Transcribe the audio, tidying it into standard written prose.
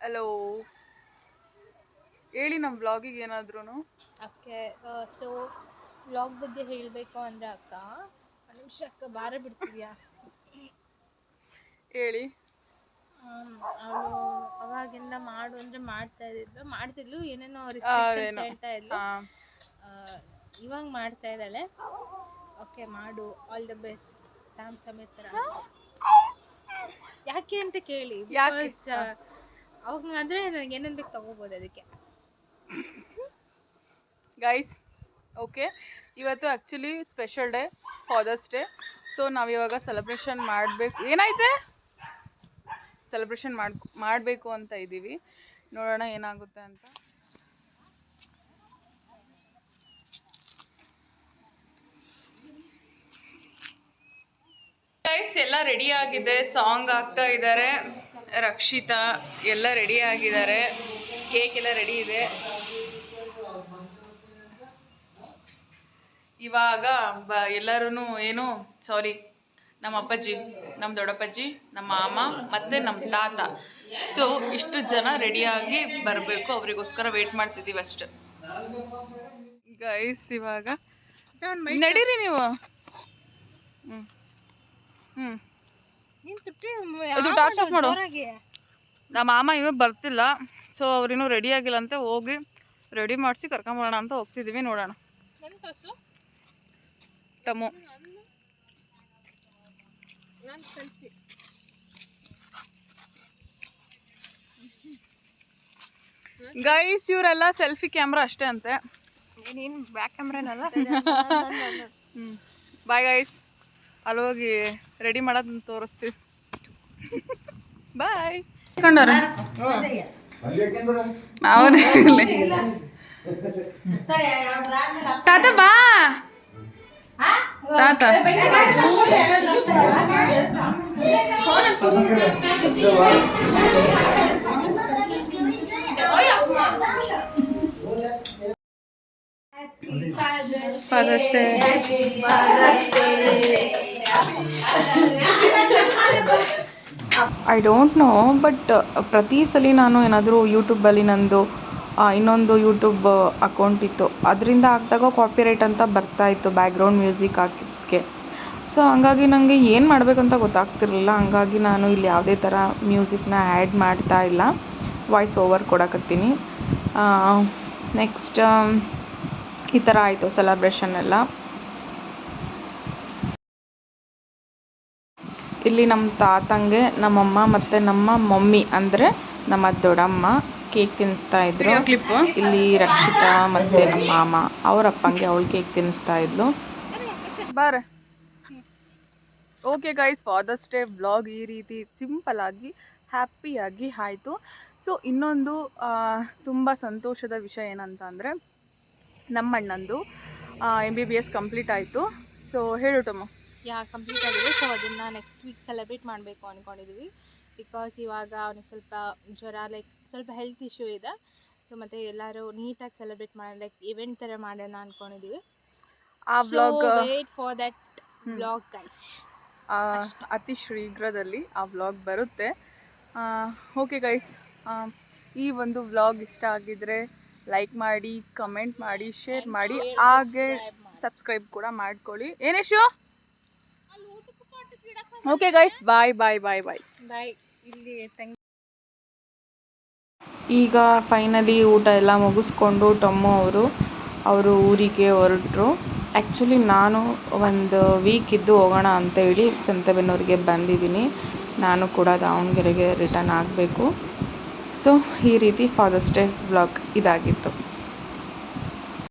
Hello, ಹೇಳಿ ನಮ್ಮ ವ್ಲಾಗಿಗೆ ಏನಾದ್ರೂ. ಓಕೆ, ಸೊ ವ್ಲಾಗ್ ಬಗ್ಗೆ ಹೇಳಬೇಕು ಅಂದರೆ ಅಕ್ಕ ಒಂದು ನಿಮಿಷ ಅಕ್ಕ ಬಾರ ಬಿಡ್ತಿದ್ಯಾ ಹೇಳಿ. ಅವಳು ಅವಾಗಿಂದ ಮಾಡು ಅಂದರೆ ಮಾಡ್ತಿದ್ಲು, ಏನೇನೋ ರಿಸ್ಟ್ರಿಕ್ಷನ್ಸ್ ಹೇಳ್ತಾ ಇದ್ಲು. ಇವಾಗ ಮಾಡ್ತಾ ಇದ್ದಾಳೆ. ಓಕೆ, ಮಾಡು, ಆಲ್ ದ ಬೆಸ್ಟ್. ಸ್ಯಾಮ್ ಸಮೇತ ಯಾಕೆ ಅಂತ ಕೇಳಿ, ಬಿಕಾಸ್ ಅವಾಗ ಅಂದರೆ ನನಗೆ ಏನೇನು ಬೇಕು ತಗೋಬೋದು ಅದಕ್ಕೆ. ಗೈಸ್, ಓಕೆ, ಇವತ್ತು actually special day, father's day. So ನಾವಿವಾಗ ಸೆಲೆಬ್ರೇಷನ್ ಮಾಡಬೇಕು. ಏನಾಯ್ತೆ? ಸೆಲೆಬ್ರೇಷನ್ ಮಾಡಬೇಕು ಅಂತ ಇದ್ದೀವಿ. ನೋಡೋಣ ಏನಾಗುತ್ತೆ ಅಂತ. ಗೈಸ್, ಎಲ್ಲ ರೆಡಿ ಆಗಿದೆ, ಸಾಂಗ್ ಆಗ್ತಾ ಇದ್ದಾರೆ. ರಕ್ಷಿತಾ ಎಲ್ಲ ರೆಡಿ ಆಗಿದ್ದಾರೆ, ಕೇಕ್ ಎಲ್ಲ ರೆಡಿ ಇದೆ. ಇವಾಗ ಎಲ್ಲರೂ ನಮ್ಮ ಅಪ್ಪಾಜಿ, ನಮ್ಮ ದೊಡ್ಡಪ್ಪಾಜಿ, ನಮ್ಮ ಮಾಮ ಮತ್ತು ನಮ್ಮ ತಾತ, ಸೊ ಇಷ್ಟು ಜನ ರೆಡಿಯಾಗಿ ಬರಬೇಕು. ಅವರಿಗೋಸ್ಕರ ವೇಟ್ ಮಾಡ್ತಿದ್ದೀವಿ ಅಷ್ಟು. ಗೈಸ್, ಇವಾಗ ನಡೀರಿ ನೀವು. ಅದು ಟಾರ್ಚ್ ಆಫ್ ಮಾಡು. ನಮ್ಮ ಮಾಮ ಇನ್ನೂ ಬರ್ತಿಲ್ಲ, ಸೊ ಅವ್ರಿನ್ನೂ ರೆಡಿ ಆಗಿಲ್ಲ ಅಂತ. ಹೋಗಿ ರೆಡಿ ಮಾಡಿಸಿ ಕರ್ಕೊಂಬರೋಣ ಅಂತ ಹೋಗ್ತಿದ್ದೀವಿ. ನೋಡೋಣ. ಟಮೋ ಗೈಸ್, ಇವರೆಲ್ಲ ಸೆಲ್ಫಿ ಕ್ಯಾಮ್ರಾ ಅಷ್ಟೇ ಅಂತೆ. ನೀನು ಬ್ಯಾಕ್ ಕ್ಯಾಮ್ರಾನಲ್ಲ. ಬಾಯ್ ಗೈಸ್, ಅಲ್ಲೋಗಿ ರೆಡಿ ಮಾಡೋದನ್ನ ತೋರಿಸ್ತೀವಿ. ಬಾಯ್. ತಾತ ಬಾ. ತಾತ father's day. I don't know, but ಪ್ರತಿ ಸಲ ನಾನು ಏನಾದರೂ ಯೂಟ್ಯೂಬಲ್ಲಿ ನಂದು ಇನ್ನೊಂದು ಯೂಟ್ಯೂಬ್ ಅಕೌಂಟ್ ಇತ್ತು, ಅದರಿಂದ ಹಾಕಿದಾಗ ಕಾಪಿರೈಟ್ ಅಂತ ಬರ್ತಾಯಿತ್ತು ಬ್ಯಾಕ್ಗ್ರೌಂಡ್ ಮ್ಯೂಸಿಕ್ ಹಾಕಿದ್ದಕ್ಕೆ. ಸೊ ಹಂಗಾಗಿ ನನಗೆ ಏನು ಮಾಡಬೇಕಂತ ಗೊತ್ತಾಗ್ತಿರಲಿಲ್ಲ. ಹಂಗಾಗಿ ನಾನು ಇಲ್ಲಿ ಯಾವುದೇ ಥರ ಮ್ಯೂಸಿಕ್ನ ಆ್ಯಡ್ ಮಾಡ್ತಾ ಇಲ್ಲ, ವಾಯ್ಸ್ ಓವರ್ ಕೊಡಕತ್ತೀನಿ. ನೆಕ್ಸ್ಟ್ ಈ ಥರ ಆಯಿತು ಸೆಲೆಬ್ರೇಷನ್ ಎಲ್ಲ. ಇಲ್ಲಿ ನಮ್ಮ ತಾತಂಗೆ ನಮ್ಮಮ್ಮ ಮತ್ತು ನಮ್ಮ ಮಮ್ಮಿ ಅಂದರೆ ನಮ್ಮ ದೊಡ್ಡಮ್ಮ ಕೇಕ್ ತಿನ್ನಿಸ್ತಾ ಇದ್ರು. ಇಲ್ಲಿ ರಕ್ಷಿತಾ ಮತ್ತು ನಮ್ಮ ಮಾಮ ಅವ್ರ ಅಪ್ಪಂಗೆ ಅವಳು ಕೇಕ್ ತಿನ್ನಿಸ್ತಾ ಇದ್ಲು. ಬಾರೆ. Okay guys, father's day vlog ಈ ರೀತಿ ಸಿಂಪಲ್ಲಾಗಿ ಹ್ಯಾಪಿಯಾಗಿ ಆಯಿತು. ಸೊ ಇನ್ನೊಂದು ತುಂಬ ಸಂತೋಷದ ವಿಷಯ ಏನಂತ ಅಂದರೆ, ನಮ್ಮ ಅಣ್ಣಂದು MBBS ಕಂಪ್ಲೀಟ್ ಆಯಿತು. ಸೊ ಹೇಳು ಟಮ್ಮ. ಕಂಪ್ಲೀಟ್ ಆಗಿದೆ. ಸೊ ಅದನ್ನು ನೆಕ್ಸ್ಟ್ ವೀಕ್ ಸೆಲೆಬ್ರೇಟ್ ಮಾಡಬೇಕು ಅಂದ್ಕೊಂಡಿದ್ದೀವಿ. ಬಿಕಾಸ್ ಇವಾಗ ಅವನಿಗೆ ಸ್ವಲ್ಪ ಜ್ವರ, ಸ್ವಲ್ಪ ಹೆಲ್ತ್ ಇಶ್ಯೂ ಇದೆ. ಸೊ ಮತ್ತು ಎಲ್ಲರೂ ನೀಟಾಗಿ ಸೆಲೆಬ್ರೇಟ್ ಮಾಡಿ ಇವೆಂಟ್ ಥರ ಮಾಡೋಣ ಅಂದ್ಕೊಂಡಿದ್ದೀವಿ. ಆ vlog wait for that vlog guys. ಅತಿ ಶೀಘ್ರದಲ್ಲಿ ಆ ವ್ಲಾಗ್ ಬರುತ್ತೆ. ಓಕೆ ಗೈಸ್, ಈ ಒಂದು ವ್ಲಾಗ್ ಇಷ್ಟ ಆಗಿದ್ರೆ ಲೈಕ್ ಮಾಡಿ, ಕಮೆಂಟ್ ಮಾಡಿ, ಶೇರ್ ಮಾಡಿ, ಹಾಗೆ ಸಬ್ಸ್ಕ್ರೈಬ್ ಕೂಡ ಮಾಡ್ಕೊಳ್ಳಿ. ಏನೇಶು? ಓಕೆ ಗೈಸ್, ಬಾಯ್ ಬಾಯ್ ಬಾಯ್ ಬಾಯ್ ಬಾಯ್. ಈಗ ಫೈನಲಿ ಊಟ ಎಲ್ಲ ಮುಗಿಸ್ಕೊಂಡು ಟಮ್ಮು ಅವರು ಊರಿಗೆ ಹೊರಟರು. ಆ್ಯಕ್ಚುಲಿ ನಾನು ಒಂದು ವೀಕ್ ಇದ್ದು ಹೋಗೋಣ ಅಂತೇಳಿ ಸಂತೆಬೆನ್ನೂರಿಗೆ ಬಂದಿದ್ದೀನಿ. ನಾನು ಕೂಡ ದಾವಣಗೆರೆಗೆ ರಿಟರ್ನ್ ಆಗಬೇಕು. ಸೊ ಈ ರೀತಿ ಫಾದರ್ಸ್ ಡೇ ವ್ಲಾಗ್ ಇದಾಗಿತ್ತು.